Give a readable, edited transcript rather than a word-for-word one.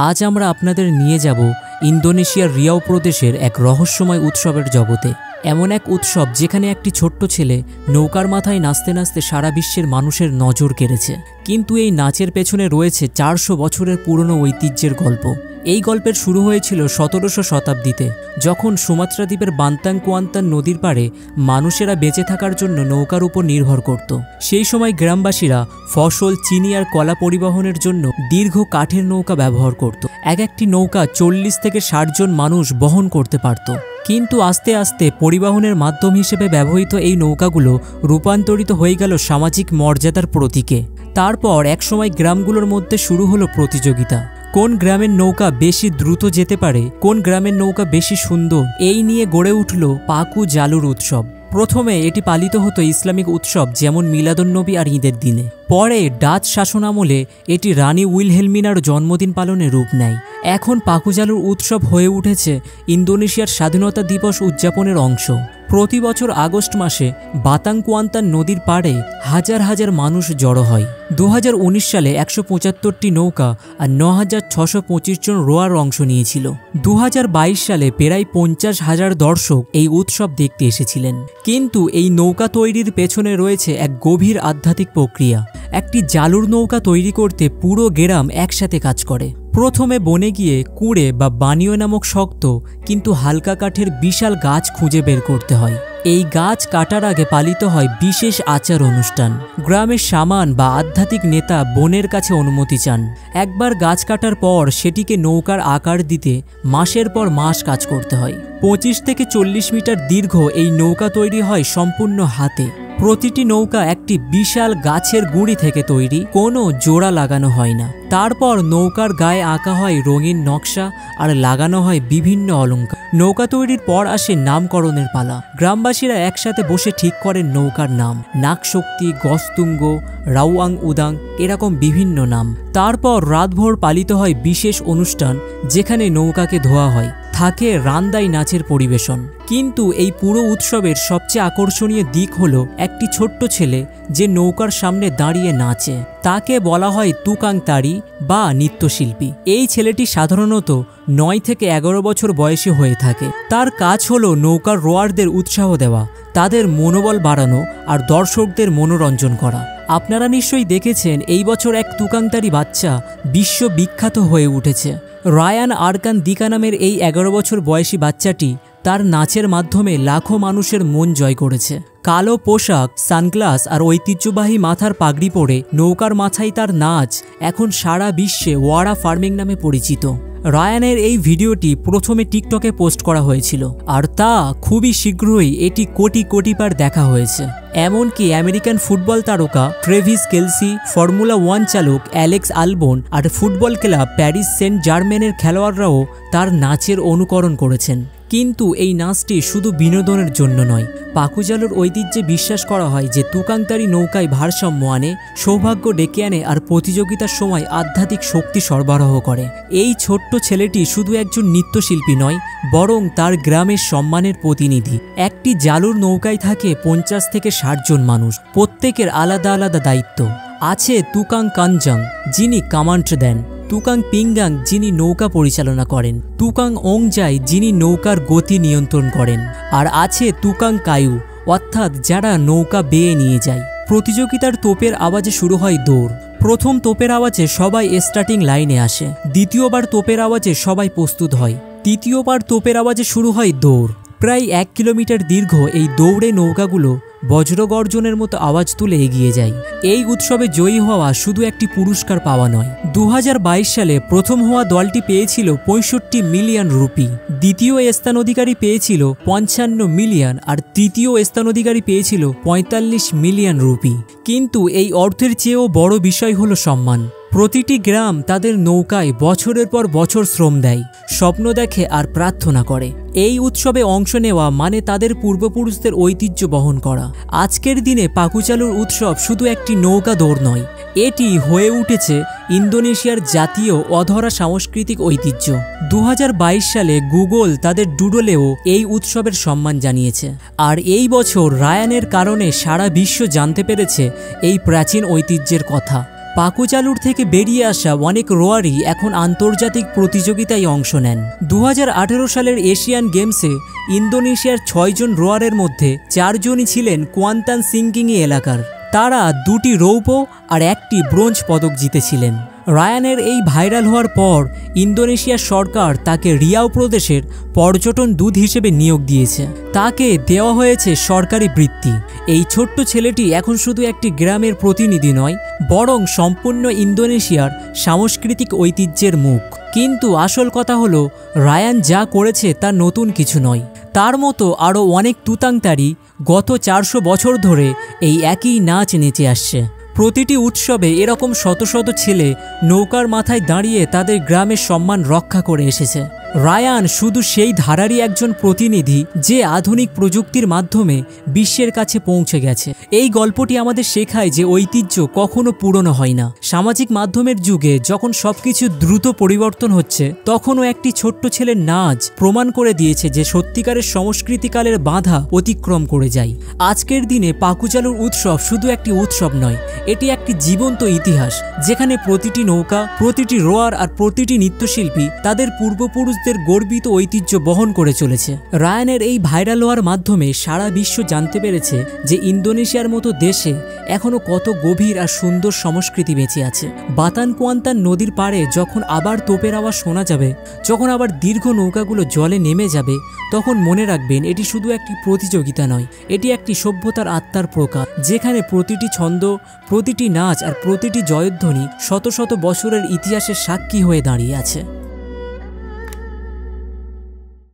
আজ আমরা আপনাদের নিয়ে যাব ইন্দোনেশিয়ার রিয়াও প্রদেশের এক রহস্যময় উৎসবের জগতে। এমন এক উৎসব যেখানে একটি ছোট্ট ছেলে নৌকার মাথায় নাচতে নাচতে সারা বিশ্বের মানুষের নজর কেড়েছে। কিন্তু এই নাচের পেছনে রয়েছে 400 বছরের পুরনো ঐতিহ্যের গল্প। এই গল্পের শুরু হয়েছিল 17শো শতাব্দীতে, যখন সুমাত্রা দ্বীপের বান্তাং কুয়ান্তান নদীর পাড়ে মানুষেরা বেঁচে থাকার জন্য নৌকার উপর নির্ভর করত। সেই সময় গ্রামবাসীরা ফসল, চিনি আর কলা পরিবহনের জন্য দীর্ঘ কাঠের নৌকা ব্যবহার করত। একটি নৌকা 40 থেকে 60 জন মানুষ বহন করতে পারত। কিন্তু আস্তে আস্তে পরিবহনের মাধ্যম হিসেবে ব্যবহৃত এই নৌকাগুলো রূপান্তরিত হয়ে গেল সামাজিক মর্যাদার প্রতীকে। তারপর একসময় গ্রামগুলোর মধ্যে শুরু হলো প্রতিযোগিতা। কোন গ্রামের নৌকা বেশি দ্রুত যেতে পারে, কোন গ্রামের নৌকা বেশি সুন্দর, এই নিয়ে গড়ে উঠল পাকু জালুর উৎসব। প্রথমে এটি পালিত হতো ইসলামিক উৎসব যেমন মিলাদুন্নবী আর ঈদের দিনে। পরে ডাচ শাসনামলে এটি রানী উইলহেলমিনার জন্মদিন পালনের রূপ নেয়। এখন পাকুজালুর উৎসব হয়ে উঠেছে ইন্দোনেশিয়ার স্বাধীনতা দিবস উদযাপনের অংশ। প্রতি বছর আগস্ট মাসে বাতাং কুয়ান্তান নদীর পাড়ে হাজার হাজার মানুষ জড়ো হয়। 2019 সালে 175টি নৌকা আর 9625 জন রোয়ার অংশ নিয়েছিল। 2022 সালে প্রায় 50,000 দর্শক এই উৎসব দেখতে এসেছিলেন। কিন্তু এই নৌকা তৈরির পেছনে রয়েছে এক গভীর আধ্যাত্মিক প্রক্রিয়া। একটি জালুর নৌকা তৈরি করতে পুরো গ্রাম একসাথে কাজ করে। প্রথমে বনে গিয়ে কুড়ে বা বানিও নামক শক্ত কিন্তু হালকা কাঠের বিশাল গাছ খুঁজে বের করতে হয়। এই গাছ কাটার আগে পালিত হয় বিশেষ আচার অনুষ্ঠান। গ্রামের শামান বা আধ্যাত্মিক নেতা বনের কাছে অনুমতি চান। একবার গাছ কাটার পর সেটিকে নৌকার আকার দিতে মাসের পর মাস কাজ করতে হয়। 25 থেকে 40 মিটার দীর্ঘ এই নৌকা তৈরি হয় সম্পূর্ণ হাতে। প্রতিটি নৌকা একটি বিশাল গাছের গুঁড়ি থেকে তৈরি, কোনো জোড়া লাগানো হয় না। তারপর নৌকার গায়ে আঁকা হয় রঙিন নকশা আর লাগানো হয় বিভিন্ন অলংকার। নৌকা তৈরির পর আসে নামকরণের পালা। গ্রামবাসীরা একসাথে বসে ঠিক করেন নৌকার নাম, নাগশক্তি, গস্তুঙ্গ, রাউয়াং উদাং, এরকম বিভিন্ন নাম। তারপর রাতভর পালিত হয় বিশেষ অনুষ্ঠান যেখানে নৌকাকে ধোয়া হয়। থাকে রান্দাই নাচের পরিবেশন। কিন্তু এই পুরো উৎসবের সবচেয়ে আকর্ষণীয় দিক হলো একটি ছোট্ট ছেলে যে নৌকার সামনে দাঁড়িয়ে নাচে। তাকে বলা হয় তুকাং তারি বা নৃত্যশিল্পী। এই ছেলেটি সাধারণত 9 থেকে 11 বছর বয়সী হয়ে থাকে। তার কাজ হলো নৌকার রোয়ারদের উৎসাহ দেওয়া, তাদের মনোবল বাড়ানো আর দর্শকদের মনোরঞ্জন করা। আপনারা নিশ্চয়ই দেখেছেন এই বছর এক তুকাংতারি বাচ্চা বিশ্ববিখ্যাত হয়ে উঠেছে। রায়ান আরকান দিকা নামের এই 11 বছর বয়সী বাচ্চাটি তার নাচের মাধ্যমে লাখো মানুষের মন জয় করেছে। কালো পোশাক, সানগ্লাস আর ঐতিহ্যবাহী মাথার পাগড়ি পরে নৌকার মাথায় তার নাচ এখন সারা বিশ্বে ওয়ারা ফার্মিং নামে পরিচিত। রায়ানের এই ভিডিওটি প্রথমে টিকটকে পোস্ট করা হয়েছিল আর তা খুবই শীঘ্রই এটি কোটি কোটি বার দেখা হয়েছে। এমনকি আমেরিকান ফুটবল তারকা ট্রেভিস কেলসি, ফর্মুলা 1 চালক অ্যালেক্স আলবোন আর ফুটবল ক্লাব প্যারিস সেন্ট জার্মেনের খেলোয়াড়রাও তার নাচের অনুকরণ করেছেন। কিন্তু এই নাচটি শুধু বিনোদনের জন্য নয়। পাকুজালুর ঐতিহ্যে বিশ্বাস করা হয় যে তুকাংতারি নৌকায় ভারসাম্য আনে, সৌভাগ্য ডেকে আনে আর প্রতিযোগিতার সময় আধ্যাত্মিক শক্তি সরবরাহ করে। এই ছোট্ট ছেলেটি শুধু একজন নৃত্যশিল্পী নয়, বরং তার গ্রামের সম্মানের প্রতিনিধি। একটি জালুর নৌকায় থাকে 50 থেকে 60 জন মানুষ, প্রত্যেকের আলাদা আলাদা দায়িত্ব। আছে তুকাং কানজাং যিনি কমান্ড দেন, তুকাং পিঙ্গাং যিনি নৌকা পরিচালনা করেন, তুকাং ওংজাই যিনি নৌকার গতি নিয়ন্ত্রণ করেন, আর আছে তুকাং কায়ু অর্থাৎ যারা নৌকা বেয়ে নিয়ে যায়। প্রতিযোগিতার তোপের আওয়াজে শুরু হয় দৌড়। প্রথম তোপের আওয়াজে সবাই স্টার্টিং লাইনে আসে, দ্বিতীয়বার তোপের আওয়াজে সবাই প্রস্তুত হয়, তৃতীয়বার তোপের আওয়াজে শুরু হয় দৌড়। প্রায় 1 কিলোমিটার দীর্ঘ এই দৌড়ে নৌকাগুলো বজ্রগর্জনের মতো আওয়াজ তুলে এগিয়ে যায়। এই উৎসবে জয়ী হওয়া শুধু একটি পুরস্কার পাওয়া নয়। 2022 সালে প্রথম হওয়া দলটি পেয়েছিল 65 মিলিয়ন রুপি, দ্বিতীয় স্থান অধিকারী পেয়েছিল 55 মিলিয়ন আর তৃতীয় স্থান অধিকারী পেয়েছিল 45 মিলিয়ন রুপি। কিন্তু এই অর্থের চেয়েও বড় বিষয় হলো সম্মান। প্রতিটি গ্রাম তাদের নৌকায় বছরের পর বছর শ্রম দেয়, স্বপ্ন দেখে আর প্রার্থনা করে। এই উৎসবে অংশ নেওয়া মানে তাদের পূর্বপুরুষদের ঐতিহ্য বহন করা। আজকের দিনে পাকুজালুর উৎসব শুধু একটি নৌকা দৌড় নয়, এটি হয়ে উঠেছে ইন্দোনেশিয়ার জাতীয় অধরা সাংস্কৃতিক ঐতিহ্য। 2022 সালে গুগল তাদের ডুডলেও এই উৎসবের সম্মান জানিয়েছে। আর এই বছর রায়ানের কারণে সারা বিশ্ব জানতে পেরেছে এই প্রাচীন ঐতিহ্যের কথা। পাকুচালুর থেকে বেরিয়ে আসা অনেক রোয়ারই এখন আন্তর্জাতিক প্রতিযোগিতায় অংশ নেন। 2018 সালের এশিয়ান গেমসে ইন্দোনেশিয়ার 6 জন রোয়ারের মধ্যে 4 জনই ছিলেন কোয়ান্তান সিংকিঙি এলাকার। তারা 2টি রৌপ্য আর 1টি ব্রোঞ্জ পদক জিতেছিলেন। রায়ানের এই ভাইরাল হওয়ার পর ইন্দোনেশিয়ার সরকার তাকে রিয়াও প্রদেশের পর্যটন দূত হিসেবে নিয়োগ দিয়েছে। তাকে দেওয়া হয়েছে সরকারি বৃত্তি। এই ছোট্ট ছেলেটি এখন শুধু একটি গ্রামের প্রতিনিধি নয়, বরং সম্পূর্ণ ইন্দোনেশিয়ার সাংস্কৃতিক ঐতিহ্যের মুখ। কিন্তু আসল কথা হলো, রায়ান যা করেছে তা নতুন কিছু নয়। তার মতো আরও অনেক তুতাংতারি গত 400 বছর ধরে এই একই নাচ নেচে আসছে। প্রতিটি উৎসবে এরকম শত শত ছেলে নৌকার মাথায় দাঁড়িয়ে তাদের গ্রামের সম্মান রক্ষা করে এসেছে। রায়ান শুধু সেই ধারারই একজন প্রতিনিধি যে আধুনিক প্রযুক্তির মাধ্যমে বিশ্বের কাছে পৌঁছে গেছে। এই গল্পটি আমাদের শেখায় যে ঐতিহ্য কখনো পুরনো হয় না। সামাজিক মাধ্যমের যুগে যখন সবকিছু দ্রুত পরিবর্তন হচ্ছে, তখনও একটি ছোট্ট ছেলের নাচ প্রমাণ করে দিয়েছে যে সত্যিকারের সংস্কৃতিকালের বাধা অতিক্রম করে যায়। আজকের দিনে পাকুচালুর উৎসব শুধু একটি উৎসব নয়, এটি একটি জীবন্ত ইতিহাস, যেখানে প্রতিটি নৌকা, প্রতিটি রোয়ার আর প্রতিটি নৃত্যশিল্পী তাদের পূর্বপুরুষদের গর্বিত ঐতিহ্য বহন করে চলেছে। রায়ানের এই ভাইরাল হওয়ার মাধ্যমে সারা বিশ্ব জানতে পেরেছে যে ইন্দোনেশিয়ার মতো দেশে এখনো কত গভীর আর সুন্দর সংস্কৃতি বেঁচে আছে। বাতান কোয়ান্তান নদীর পাড়ে যখন আবার তোপের আওয়াজ শোনা যাবে, যখন আবার দীর্ঘ নৌকাগুলো জলে নেমে যাবে, তখন মনে রাখবেন এটি শুধু একটি প্রতিযোগিতা নয়, এটি একটি সভ্যতার আত্মার প্রকাশ, যেখানে প্রতিটি ছন্দ, প্রতিটি নাচ আর প্রতিটি জয়ধ্বনি শত শত বছরের ইতিহাসের সাক্ষী হয়ে দাঁড়িয়ে আছে।